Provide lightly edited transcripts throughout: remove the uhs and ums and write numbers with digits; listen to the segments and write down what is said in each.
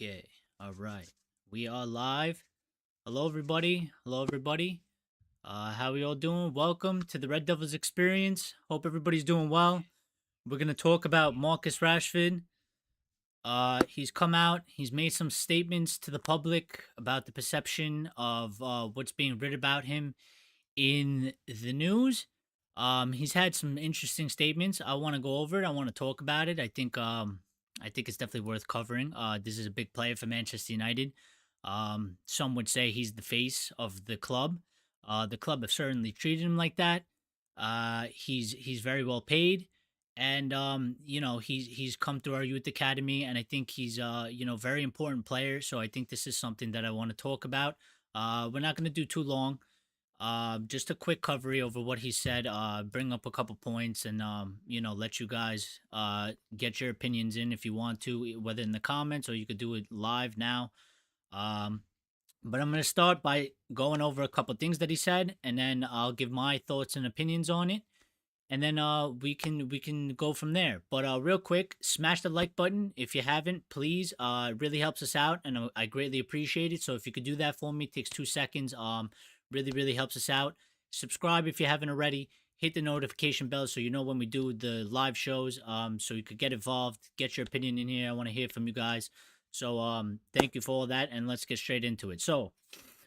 Okay. All right. We are live. Hello, everybody. Hello, everybody. How we all doing? Welcome to the Red Devils experience. Hope everybody's doing well. We're gonna talk about Marcus Rashford. He's come out. He's made some statements to the public about the perception of what's being written about him in the news. He's had some interesting statements. I want to go over it. I want to talk about it. I think it's definitely worth covering. This is a big player for Manchester United. Some would say he's the face of the club. The club have certainly treated him like that. He's very well paid, and he's come through our youth academy, and I think he's very important player. So I think this is something that I want to talk about. We're not going to do too long. Just a quick covery over what he said. Bring up a couple points, and let you guys get your opinions in if you want to, whether in the comments or you could do it live now. Um, but I'm gonna start by going over a couple things that he said, and then I'll give my thoughts and opinions on it, and then we can go from there. But real quick, smash the like button if you haven't, please. It really helps us out, and I greatly appreciate it. So if you could do that for me, it takes 2 seconds. Really helps us out. Subscribe if you haven't already. Hit the notification bell so you know when we do the live shows. So you could get involved, get your opinion in here. I want to hear from you guys. So thank you for all that, and let's get straight into it. So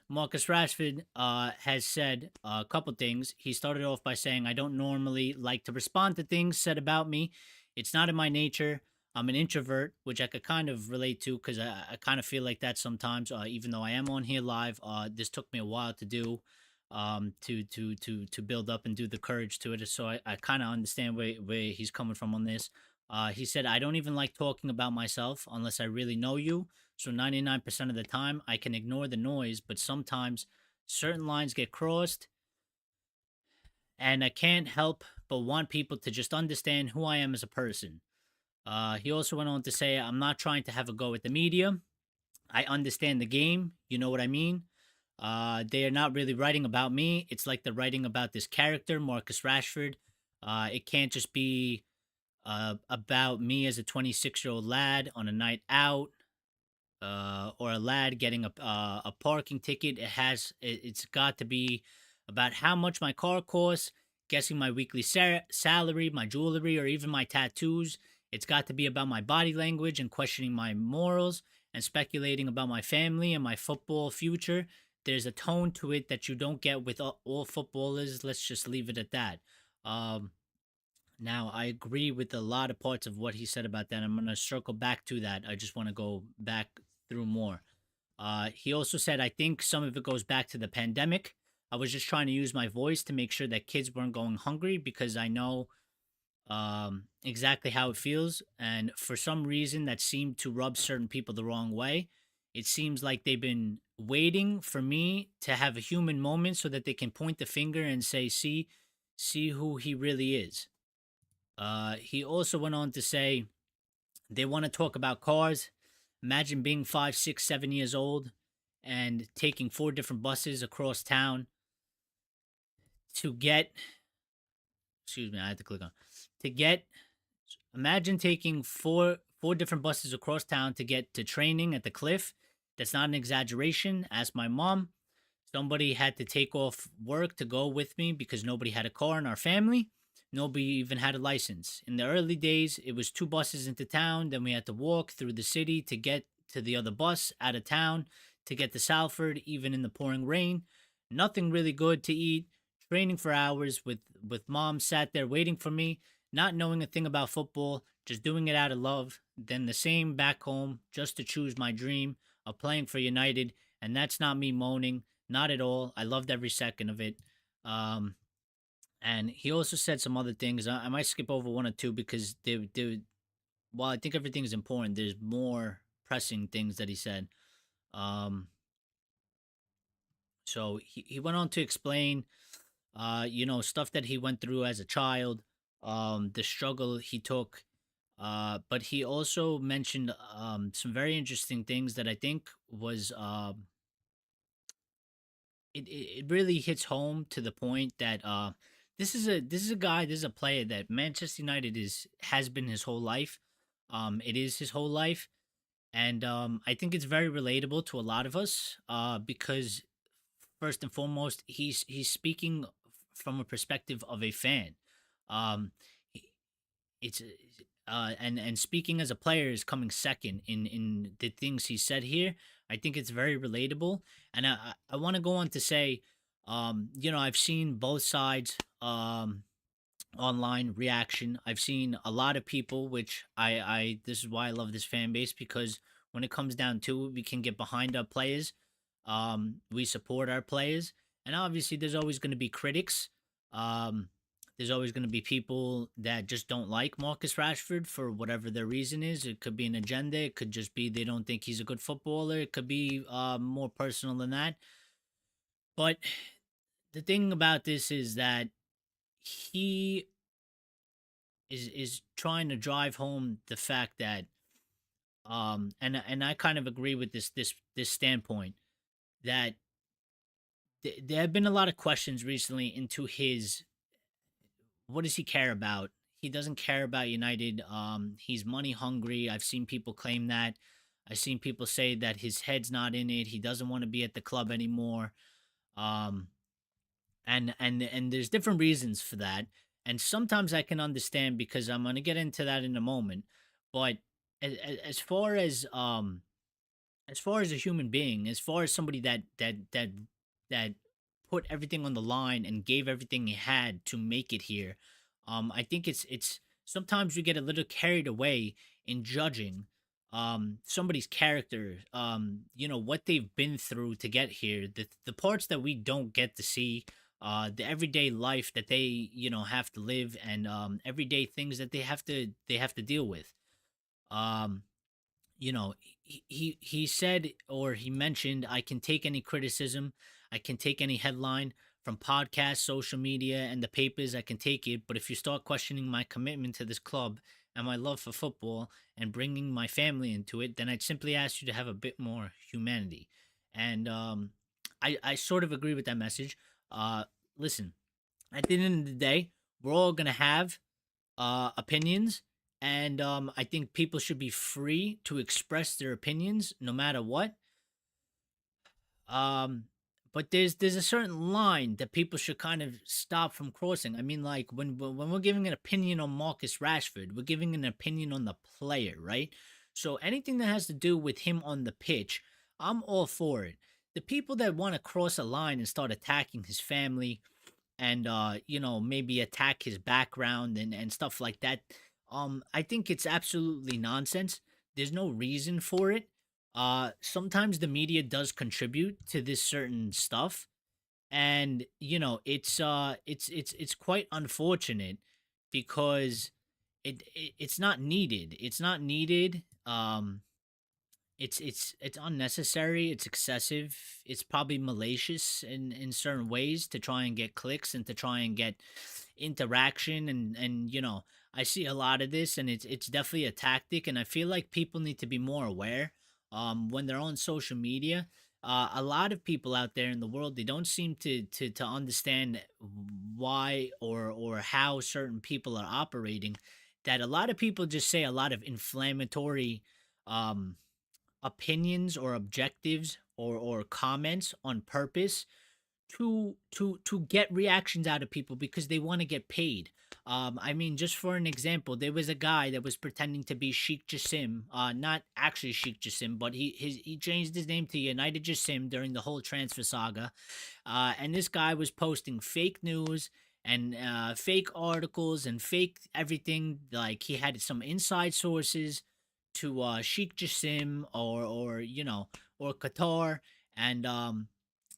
Marcus Rashford has said a couple things. He started off by saying, I don't normally like to respond to things said about me. It's not in my nature. I'm an introvert, which I could kind of relate to because I kind of feel like that sometimes. Even though I am on here live, this took me a while to do, to build up and do the courage to it. So I kind of understand where he's coming from on this. He said, I don't even like talking about myself unless I really know you. So 99% of the time, I can ignore the noise, but sometimes certain lines get crossed, and I can't help but want people to just understand who I am as a person. He also went on to say, I'm not trying to have a go at the media. I understand the game. You know what I mean? They are not really writing about me. It's like they're writing about this character, Marcus Rashford. It can't just be about me as a 26-year-old lad on a night out, or a lad getting a parking ticket. It's got to be about how much my car costs, guessing my weekly salary, my jewelry, or even my tattoos. It's got to be about my body language and questioning my morals and speculating about my family and my football future. There's a tone to it that you don't get with all footballers. Let's just leave it at that. Um, Now, I agree with a lot of parts of what he said about that. I'm going to circle back to that. I just want to go back through more. He also said, I think some of it goes back to the pandemic. I was just trying to use my voice to make sure that kids weren't going hungry because I know exactly how it feels. And for some reason, that seemed to rub certain people the wrong way. It seems like they've been waiting for me to have a human moment so that they can point the finger and say, see who he really is. He also went on to say they want to talk about cars. Imagine being 5, 6, 7 years old and taking 4 different buses across town to get. Excuse me, I had to click on to get. Imagine taking four different buses across town to get to training at the cliff. That's not an exaggeration. Ask my mom. Somebody had to take off work to go with me because nobody had a car in our family. Nobody even had a license. In the early days, it was 2 buses into town. Then we had to walk through the city to get to the other bus out of town to get to Salford, even in the pouring rain. Nothing really good to eat. Training for hours with mom sat there waiting for me, not knowing a thing about football, just doing it out of love. Then the same back home, just to choose my dream of playing for United. And that's not me moaning. Not at all. I loved every second of it. Um, and he also said some other things. I might skip over one or two because while I think everything is important, there's more pressing things that he said. Um, so he went on to explain, stuff that he went through as a child, the struggle he took. But he also mentioned some very interesting things that I think was it really hits home to the point that this is a player that Manchester United is has been his whole life. It is his whole life, And I think it's very relatable to a lot of us, because first and foremost, he's speaking from a perspective of a fan. Um, he- it's and speaking as a player is coming second in the things he said here. I think it's very relatable, and I want to go on to say, I've seen both sides. Online reaction. I've seen a lot of people, which I this is why I love this fan base, because when it comes down to it, we can get behind our players. We support our players, and obviously, there's always going to be critics. Um, there's always going to be people that just don't like Marcus Rashford for whatever their reason is. It could be an agenda. It could just be they don't think he's a good footballer. It could be more personal than that. But the thing about this is that he is trying to drive home the fact that and I kind of agree with this standpoint that there have been a lot of questions recently into his what does he care about. He doesn't care about United. He's money hungry. I've seen people claim that. I've seen people say that his head's not in it. He doesn't want to be at the club anymore. um and there's different reasons for that, and sometimes I can understand, because I'm going to get into that in a moment. But as far as far as a human being, as far as somebody that put everything on the line and gave everything he had to make it here, I think it's sometimes we get a little carried away in judging somebody's character, what they've been through to get here, the parts that we don't get to see, the everyday life that they have to live, and everyday things that they have to deal with. um he said, or he mentioned, I can take any criticism, I can take any headline from podcasts, social media, and the papers. I can take it, but if you start questioning my commitment to this club and my love for football and bringing my family into it, then I'd simply ask you to have a bit more humanity. And I sort of agree with that message. Listen, at the end of the day, we're all gonna have opinions, and I think people should be free to express their opinions no matter what. um but there's a certain line that people should kind of stop from crossing. I mean, like, when we're giving an opinion on Marcus Rashford, we're giving an opinion on the player, right? So anything that has to do with him on the pitch, I'm all for it. The people that want to cross a line and start attacking his family, and maybe attack his background and stuff like that, I think it's absolutely nonsense. There's no reason for it. Sometimes the media does contribute to this certain stuff, and it's quite unfortunate, because it's not needed. It's not needed. It's unnecessary, it's excessive, it's probably malicious in certain ways to try and get clicks and to try and get interaction, and I see a lot of this, and it's definitely a tactic, and I feel like people need to be more aware when they're on social media. A lot of people out there in the world, they don't seem to understand why or how certain people are operating, that a lot of people just say a lot of inflammatory um opinions or objectives or comments on purpose to get reactions out of people because they want to get paid. I mean, just for an example, there was a guy that was pretending to be Sheikh Jassim, not actually Sheikh Jassim, but he changed his name to United Jassim during the whole transfer saga. And this guy was posting fake news and fake articles and fake everything. Like, he had some inside sources to Sheikh Jassim or Qatar, and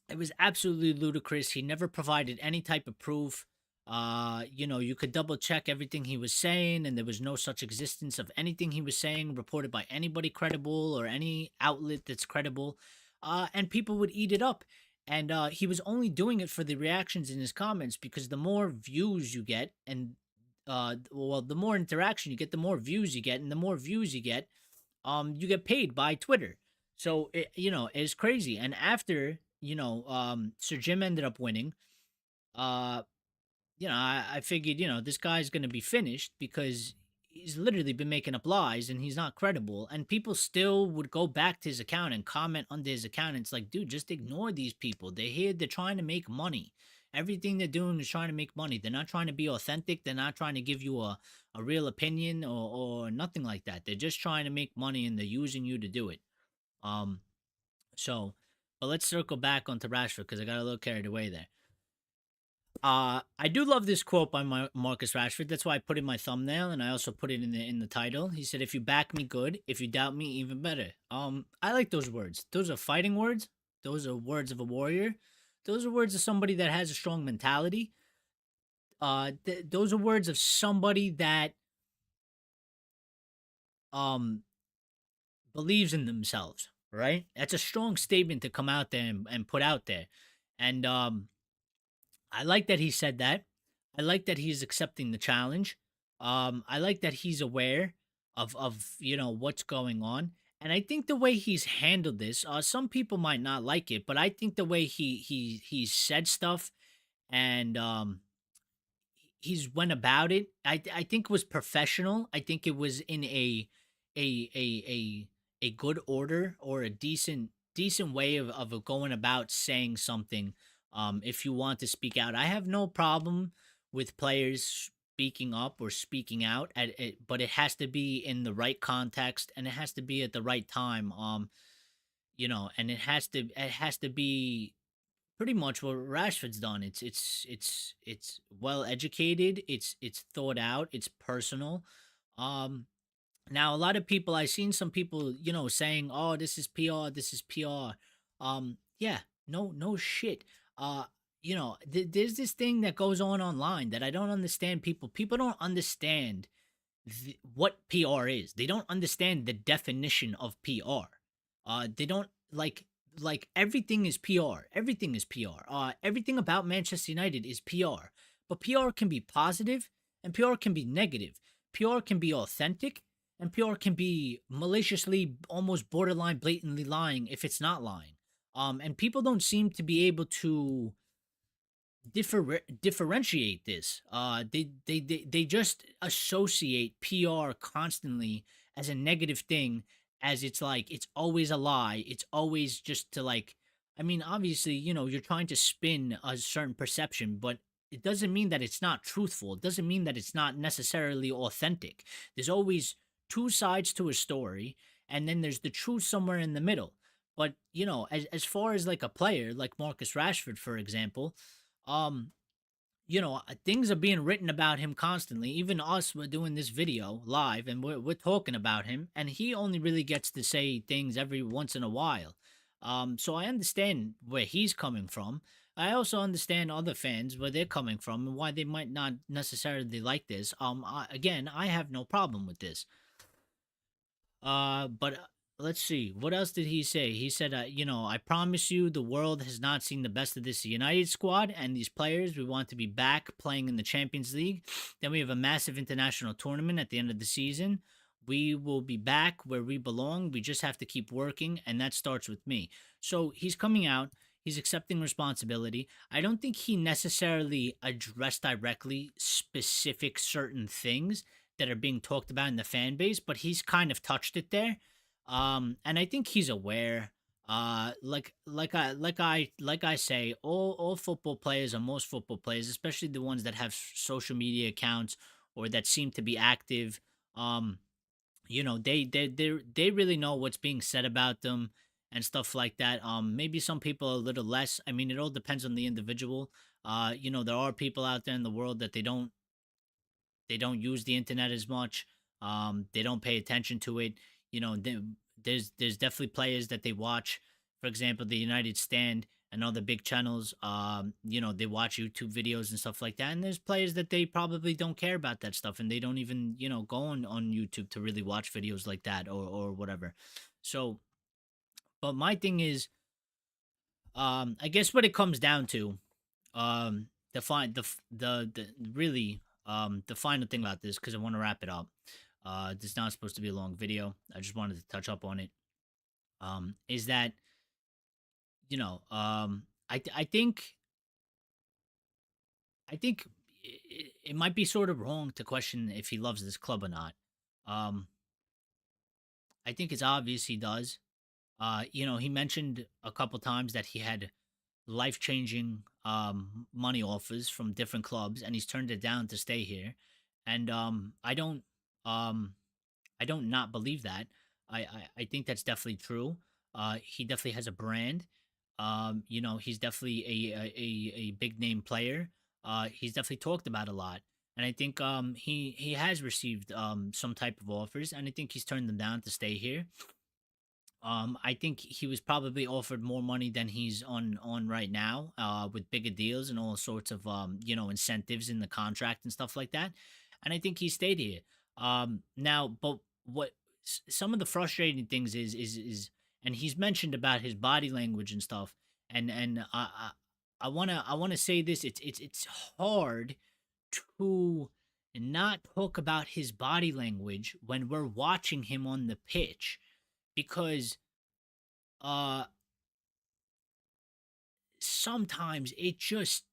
it was absolutely ludicrous. He never provided any type of proof. You could double check everything he was saying, and there was no such existence of anything he was saying reported by anybody credible or any outlet that's credible. And people would eat it up. And he was only doing it for the reactions in his comments, because the more views you get, and the more interaction you get, the more views you get, and the more views you get paid by Twitter. So it's crazy. And after Sir Jim ended up winning, uh, I figured this guy's gonna be finished, because he's literally been making up lies and he's not credible. And people still would go back to his account and comment under his account. And it's like, dude, just ignore these people. They're here, they're trying to make money. Everything they're doing is trying to make money. They're not trying to be authentic. They're not trying to give you a real opinion or nothing like that. They're just trying to make money and they're using you to do it. Um, so, but let's circle back onto Rashford because I got a little carried away there. I do love this quote by Marcus Rashford. That's why I put in my thumbnail, and I also put it in the title. He said, "If you back me, good. If you doubt me, even better." I like those words. Those are fighting words. Those are words of a warrior. Those are words of somebody that has a strong mentality. Those are words of somebody that um believes in themselves. Right? That's a strong statement to come out there and put out there, and I like that he said that. I like that he's accepting the challenge. I like that he's aware of what's going on, and I think the way he's handled this. Some people might not like it, but I think the way he said stuff and he's went about it. I think was professional. I think it was in a a a good order or a decent way of going about saying something. If you want to speak out, I have no problem with players speaking up or speaking out at it, but it has to be in the right context and it has to be at the right time. And it has to be pretty much what Rashford's done. It's well educated. It's thought out. It's personal. Um, Now a lot of people I've seen some people saying, "Oh, this is PR. This is PR." Yeah, no shit. There's this thing that goes on online that I don't understand. People don't understand what PR is. They don't understand the definition of PR. They don't like everything is PR. Everything is PR. Everything about Manchester United is PR. But PR can be positive and PR can be negative. PR can be authentic and PR can be maliciously, almost borderline, blatantly lying if it's not lying. And people don't seem to be able to differentiate this. They just associate PR constantly as a negative thing, as it's like it's always a lie. It's always just to like. I mean, obviously, you're trying to spin a certain perception, but it doesn't mean that it's not truthful. It doesn't mean that it's not necessarily authentic. There's always two sides to a story, and then there's the truth somewhere in the middle. But as far as like a player like Marcus Rashford, for example, um things are being written about him constantly. Even us, we're doing this video live and we're talking about him, and he only really gets to say things every once in a while. So I understand where he's coming from. I also understand other fans where they're coming from and why they might not necessarily like this. Again, I have no problem with this. But let's see. What else did he say? He said, I promise you the world has not seen the best of this United squad and these players. We want to be back playing in the Champions League. Then we have a massive international tournament at the end of the season. We will be back where we belong. We just have to keep working, and that starts with me. So he's coming out. He's accepting responsibility. I don't think he necessarily addressed directly specific certain things that are being talked about in the fan base, but he's kind of touched it there. And I think he's aware. Like I say, all football players or most football players, especially the ones that have social media accounts or that seem to be active, um, they really know what's being said about them and stuff like that. Maybe some people a little less. I mean, it all depends on the individual. There are people out there in the world that they don't use the internet as much. They don't pay attention to it. There's definitely players that they watch. For example, the United Stand and other big channels. They watch YouTube videos and stuff like that. And there's players that they probably don't care about that stuff, and they don't even go on YouTube to really watch videos like that or whatever. So, but my thing is, I guess what it comes down to, the fine the really the final thing about this, because I want to wrap it up. This is not supposed to be a long video. I just wanted to touch up on it. Is that I think it might be sort of wrong to question if he loves this club or not. Um, I think it's obvious he does. He mentioned a couple times that he had life changing money offers from different clubs, and he's turned it down to stay here. And um, I don't not believe that. I think that's definitely true. He definitely has a brand. He's definitely a big name player. He's definitely talked about a lot. And I think he has received some type of offers, and I think he's turned them down to stay here. I think he was probably offered more money than he's on right now, with bigger deals and all sorts of incentives in the contract and stuff like that. And I think he stayed here. Now, but what some of the frustrating things is, and he's mentioned about his body language and stuff. And I wanna say this. It's hard to not talk about his body language when we're watching him on the pitch because uh sometimes it just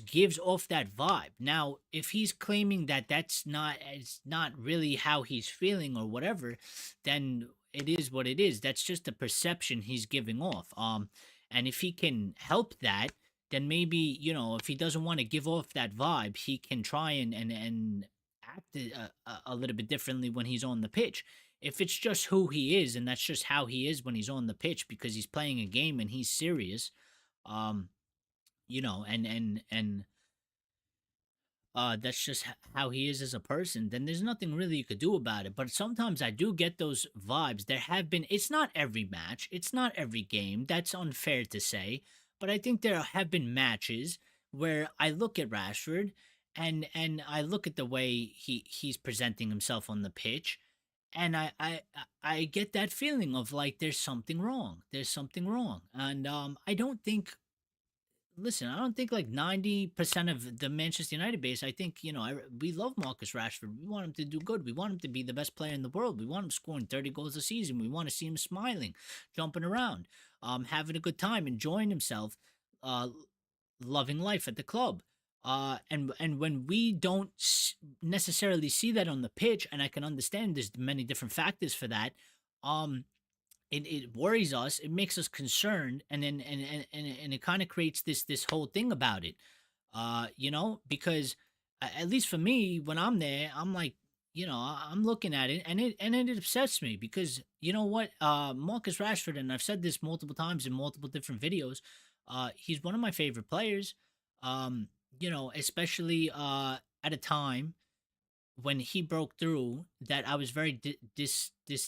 gives off that vibe. Now, if he's claiming that it's not really how he's feeling or whatever, then it is what it is. That's just the perception he's giving off. And if he can help that, then maybe, if he doesn't want to give off that vibe, he can try and act a little bit differently when he's on the pitch. If it's just who he is and that's just how he is when he's on the pitch because he's playing a game and he's serious, um and that's just how he is as a person, then there's nothing really you could do about it. But sometimes I do get those vibes. There have been, it's not every match, it's not every game, that's unfair to say, but I think there have been matches where I look at Rashford and I look at the way he's presenting himself on the pitch, and I get that feeling of like there's something wrong, and I don't think, listen, I don't think like 90% of the Manchester United base, I think, we love Marcus Rashford. We want him to do good. We want him to be the best player in the world. We want him scoring 30 goals a season. We want to see him smiling, jumping around, having a good time, enjoying himself, uh, loving life at the club. And when we don't necessarily see that on the pitch, and I can understand there's many different factors for that, um, it worries us, it makes us concerned, and then and it kind of creates this whole thing about it, because at least for me, when I'm there, I'm like, I'm looking at it, and it upsets me because you know what, Marcus Rashford, and I've said this multiple times in multiple different videos, he's one of my favorite players, especially at a time when he broke through, that I was very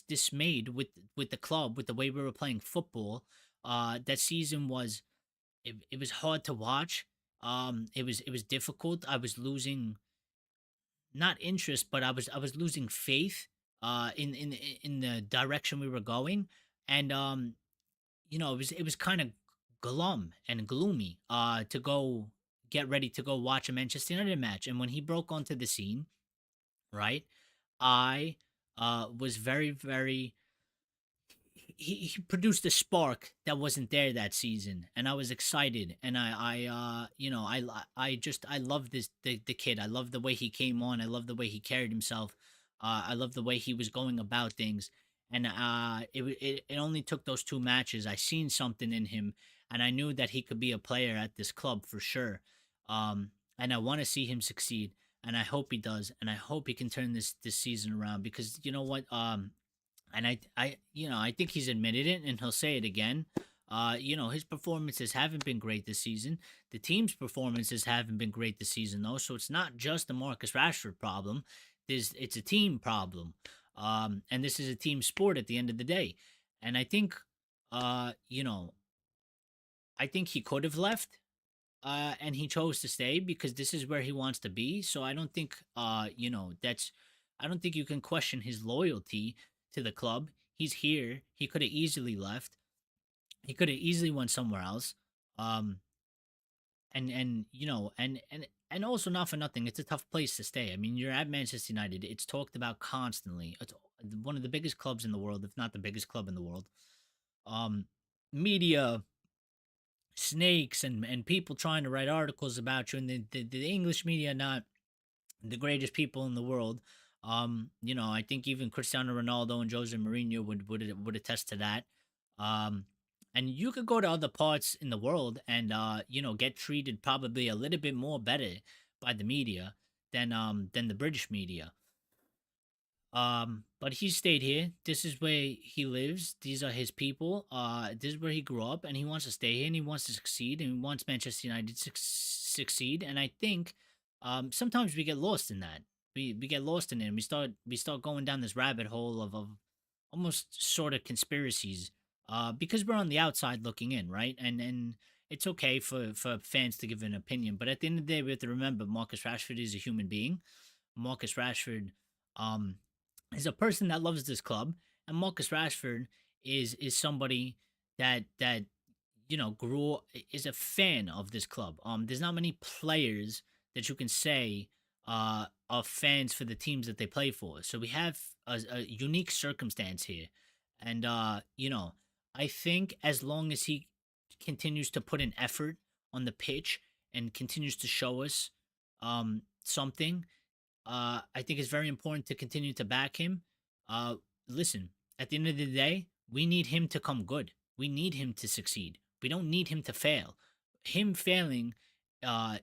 dismayed with the club, with the way we were playing football. That season it was hard to watch. It was difficult. I was losing, not interest, but I was losing faith in the direction we were going, and it was kind of glum and gloomy to go get ready to go watch a Manchester United match. And when he broke onto the scene, right? I was very, very. He produced a spark that wasn't there that season, and I was excited. And I love the kid. I love the way he came on. I love the way he carried himself. I love the way he was going about things. And it only took those two matches. I seen something in him, and I knew that he could be a player at this club for sure. And I want to see him succeed, and I hope he does, and I hope he can turn this season around, because you know what, and I think he's admitted it, and he'll say it again. His performances haven't been great this season. The team's performances haven't been great this season, though. So it's not just the Marcus Rashford problem. It's a team problem, and this is a team sport at the end of the day. And I think, uh, you know, I think he could have left, and he chose to stay because this is where he wants to be. So I don't think, I don't think you can question his loyalty to the club. He's here. He could have easily left. He could have easily went somewhere else. Um, and also, not for nothing, it's a tough place to stay. I mean, you're at Manchester United. It's talked about constantly. It's one of the biggest clubs in the world, if not the biggest club in the world. Um, Media, snakes, and people trying to write articles about you, and the English media, not the greatest people in the world. I think even Cristiano Ronaldo and Jose Mourinho would attest to that. Um, and you could go to other parts in the world and get treated probably a little bit more better by the media than the British media. But he stayed here. This is where he lives. These are his people. This is where he grew up, and he wants to stay here, and he wants to succeed, and he wants Manchester United to succeed. And I think, sometimes we get lost in that. We get lost in it, and we start going down this rabbit hole of almost sort of conspiracies. Because we're on the outside looking in, right? And it's okay for fans to give an opinion, but at the end of the day, we have to remember Marcus Rashford is a human being. Marcus Rashford, um, is a person that loves this club, and Marcus Rashford is somebody that grew is a fan of this club. There's not many players that you can say are fans for the teams that they play for. So we have a unique circumstance here, and I think as long as he continues to put an effort on the pitch and continues to show us something, I think it's very important to continue to back him. Listen, at the end of the day, we need him to come good. We need him to succeed. We don't need him to fail. Him failing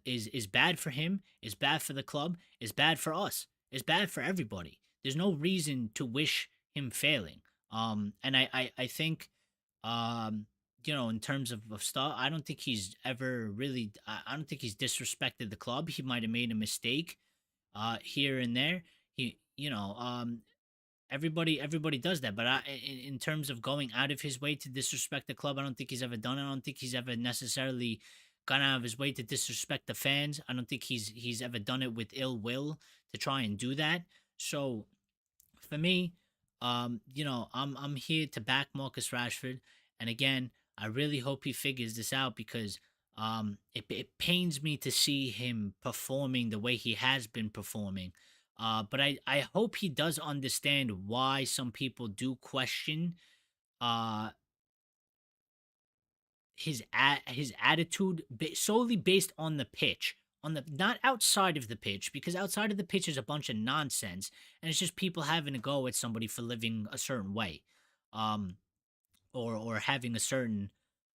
is bad for him, is bad for the club, is bad for us, is bad for everybody. There's no reason to wish him failing. And I think, in terms of stuff, I don't think he's ever really, I don't think he's disrespected the club. He might have made a mistake here and there. He, everybody does that, but in terms of going out of his way to disrespect the club, I don't think he's ever done it. I don't think he's ever necessarily gone out of his way to disrespect the fans. I don't think he's ever done it with ill will to try and do that. So for me, I'm here to back Marcus Rashford, and again, I really hope he figures this out because it pains me to see him performing the way he has been performing. But I hope he does understand why some people do question uh his attitude solely based on the pitch, on the not outside of the pitch, because outside of the pitch is a bunch of nonsense, and it's just people having to go at somebody for living a certain way. Um or having a certain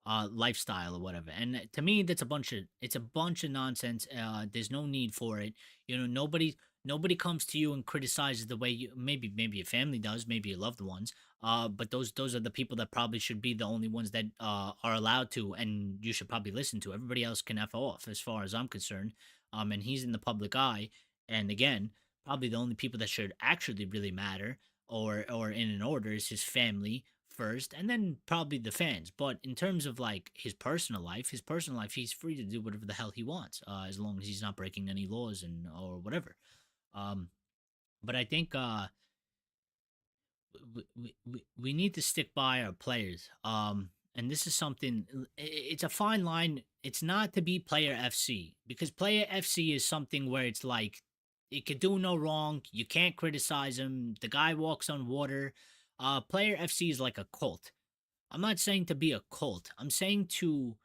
lifestyle or whatever. And to me, it's a bunch of nonsense. There's no need for it. Nobody comes to you and criticizes the way you, maybe your family does, maybe your loved ones. But those are the people that probably should be the only ones that are allowed to, and you should probably listen to. Everybody else can f off, as far as I'm concerned. And he's in the public eye, and again, probably the only people that should actually really matter, or in an order, is his family first, and then probably the fans. But in terms of like his personal life, he's free to do whatever the hell he wants, as long as he's not breaking any laws and or whatever. Um, but I think we need to stick by our players. And this is something. It's a fine line. It's not to be player FC, because player FC is something where it's like it could do no wrong. You can't criticize him. The guy walks on water. Player FC is like a cult. I'm not saying to be a cult. I'm saying to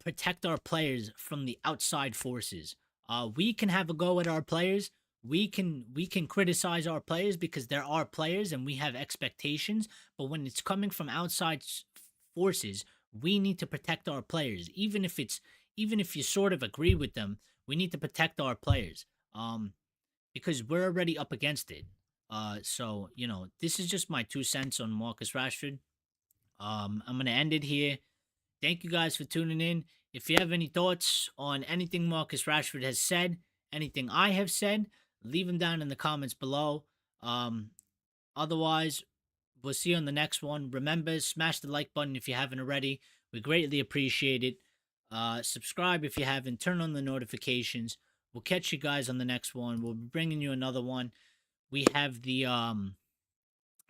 protect our players from the outside forces. We can have a go at our players. We can criticize our players because they're our players and we have expectations. But when it's coming from outside forces, we need to protect our players. Even if you sort of agree with them, we need to protect our players. Because we're already up against it. So this is just my 2 cents on Marcus Rashford. I'm gonna end it here. Thank you guys for tuning in. If you have any thoughts on anything Marcus Rashford has said, anything I have said, leave them down in the comments below. Um, Otherwise, we'll see you on the next one. Remember, smash the like button if you haven't already. We greatly appreciate it. Subscribe if you haven't. Turn on the notifications. We'll catch you guys on the next one. We'll be bringing you another one. We have the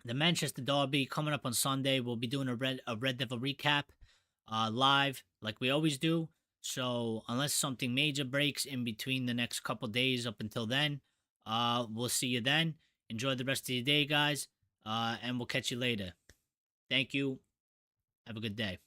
Manchester Derby coming up on Sunday. We'll be doing a Red Devil recap live like we always do. So unless something major breaks in between the next couple days up until then, we'll see you then. Enjoy the rest of your day, guys, and we'll catch you later. Thank you. Have a good day.